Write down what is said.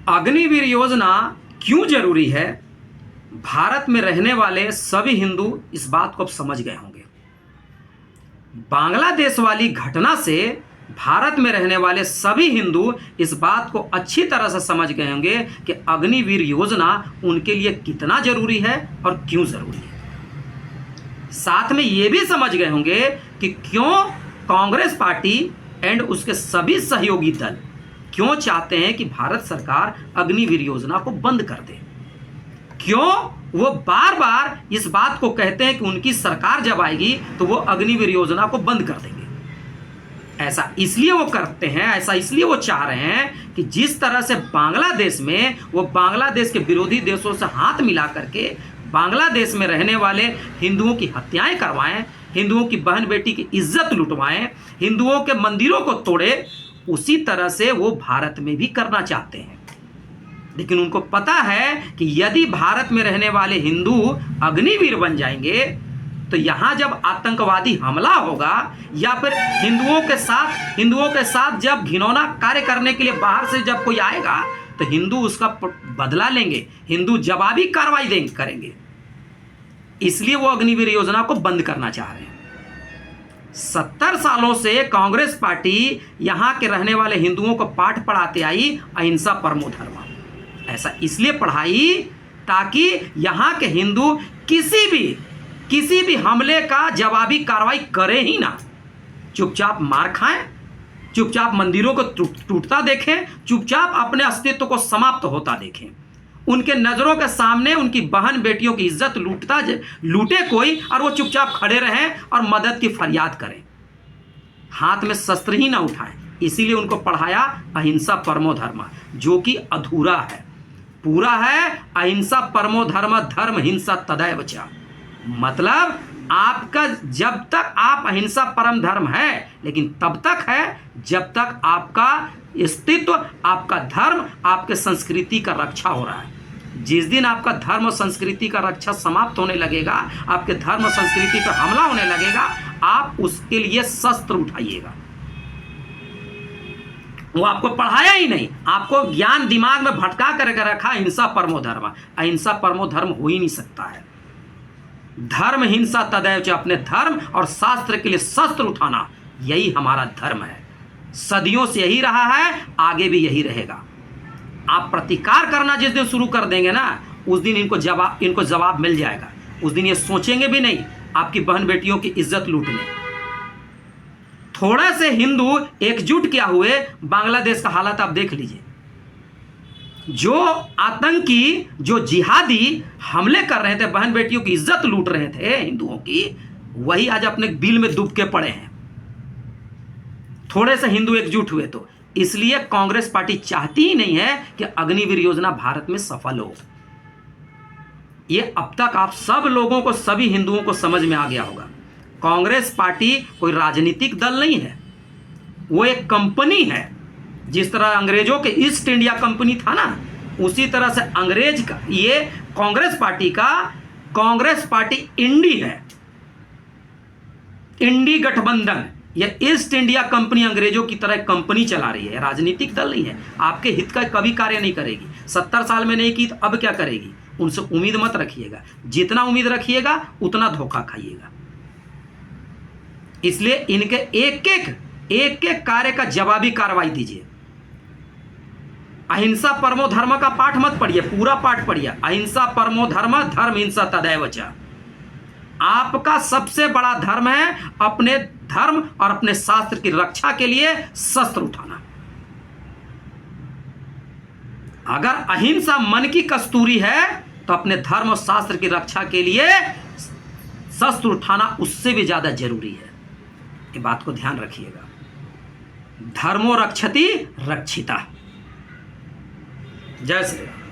अग्निवीर योजना क्यों जरूरी है? भारत में रहने वाले सभी हिंदू इस बात को अब समझ गए होंगे। बांग्लादेश वाली घटना से भारत में रहने वाले सभी हिंदू इस बात को अच्छी तरह से समझ गए होंगे कि अग्निवीर योजना उनके लिए कितना जरूरी है और क्यों जरूरी है। साथ में ये भी समझ गए होंगे कि क्यों कांग्रेस पार्टी एंड उसके सभी सहयोगी दल क्यों चाहते हैं कि भारत सरकार अग्निवीर योजना को बंद कर दे। क्यों वो बार बार इस बात को कहते हैं कि उनकी सरकार जब आएगी तो वो अग्निवीर योजना को बंद कर देंगे। ऐसा इसलिए वो करते हैं, ऐसा इसलिए वो चाह रहे हैं कि जिस तरह से बांग्लादेश में वो बांग्लादेश के विरोधी देशों से हाथ मिला करके बांग्लादेश में रहने वाले हिंदुओं की हत्याएं करवाएं, हिंदुओं की बहन बेटी की इज्जत लुटवाएं, हिंदुओं के मंदिरों को तोड़े, उसी तरह से वो भारत में भी करना चाहते हैं। लेकिन उनको पता है कि यदि भारत में रहने वाले हिंदू अग्निवीर बन जाएंगे तो यहां जब आतंकवादी हमला होगा या फिर हिंदुओं के साथ जब घिनौना कार्य करने के लिए बाहर से जब कोई आएगा तो हिंदू उसका बदला लेंगे, हिंदू जवाबी कार्रवाई करेंगे। इसलिए वो अग्निवीर योजना को बंद करना चाह रहे हैं। 70 सालों से कांग्रेस पार्टी यहां के रहने वाले हिंदुओं को पाठ पढ़ाते आई अहिंसा परमो धर्म। ऐसा इसलिए पढ़ाई ताकि यहां के हिंदू किसी भी हमले का जवाबी कार्रवाई करें ही ना, चुपचाप मार खाएं, चुपचाप मंदिरों को टूटता देखें, चुपचाप अपने अस्तित्व को समाप्त होता देखें। उनके नजरों के सामने उनकी बहन बेटियों की इज्जत लूटे कोई और वो चुपचाप खड़े रहें और मदद की फरियाद करें, हाथ में शस्त्र ही ना उठाएं। इसीलिए उनको पढ़ाया अहिंसा परमो धर्म, जो कि अधूरा है। पूरा है अहिंसा परमो धर्म, धर्म हिंसा तदैव च। मतलब आपका जब तक आप अहिंसा परम धर्म है, लेकिन तब तक है जब तक आपका अस्तित्व, आपका धर्म, आपके संस्कृति का रक्षा हो रहा है। जिस दिन आपका धर्म और संस्कृति का रक्षा समाप्त होने लगेगा, आपके धर्म और संस्कृति पर हमला होने लगेगा, आप उसके लिए शस्त्र उठाइएगा। वो आपको पढ़ाया ही नहीं, आपको ज्ञान दिमाग में भटका करके रखा अहिंसा परमो धर्म। अहिंसा परमो धर्म हो ही नहीं सकता है। धर्म हिंसा तदैव च, अपने धर्म और शास्त्र के लिए शस्त्र उठाना, यही हमारा धर्म है। सदियों से यही रहा है, आगे भी यही रहेगा। आप प्रतिकार करना जिस दिन शुरू कर देंगे ना, उस दिन इनको जवाब मिल जाएगा। उस दिन ये सोचेंगे भी नहीं आपकी बहन बेटियों की इज्जत लूटने। थोड़े से हिंदू एकजुट क्या हुए, बांग्लादेश का हालत आप देख लीजिए। जो आतंकी, जो जिहादी हमले कर रहे थे, बहन बेटियों की इज्जत लूट रहे थे हिंदुओं की, वही आज अपने बिल में डूब के पड़े हैं। थोड़े से हिंदू एकजुट हुए तो। इसलिए कांग्रेस पार्टी चाहती ही नहीं है कि अग्निवीर योजना भारत में सफल हो। ये अब तक आप सब लोगों को, सभी हिंदुओं को समझ में आ गया होगा। कांग्रेस पार्टी कोई राजनीतिक दल नहीं है, वो एक कंपनी है। जिस तरह अंग्रेजों के ईस्ट इंडिया कंपनी था ना, उसी तरह से अंग्रेज का ये कांग्रेस पार्टी इंडी है, इंडी गठबंधन। ये ईस्ट इंडिया कंपनी अंग्रेजों की तरह कंपनी चला रही है, राजनीतिक दल नहीं है। आपके हित का कभी कार्य नहीं करेगी। 70 साल में नहीं की तो अब क्या करेगी? उनसे उम्मीद मत रखिएगा। जितना उम्मीद रखिएगा उतना धोखा खाइएगा। इसलिए इनके एक एक कार्य का जवाबी कार्रवाई दीजिए। अहिंसा परमो धर्म का पाठ मत पढ़िए, पूरा पाठ पढ़िए। अहिंसा परमो धर्म, धर्म हिंसा तदैव च। आपका सबसे बड़ा धर्म है अपने धर्म और अपने शास्त्र की रक्षा के लिए शस्त्र उठाना। अगर अहिंसा मन की कस्तूरी है तो अपने धर्म और शास्त्र की रक्षा के लिए शस्त्र उठाना उससे भी ज्यादा जरूरी है। ये बात को ध्यान रखिएगा। धर्मो रक्षति रक्षिता। जय श्री राम।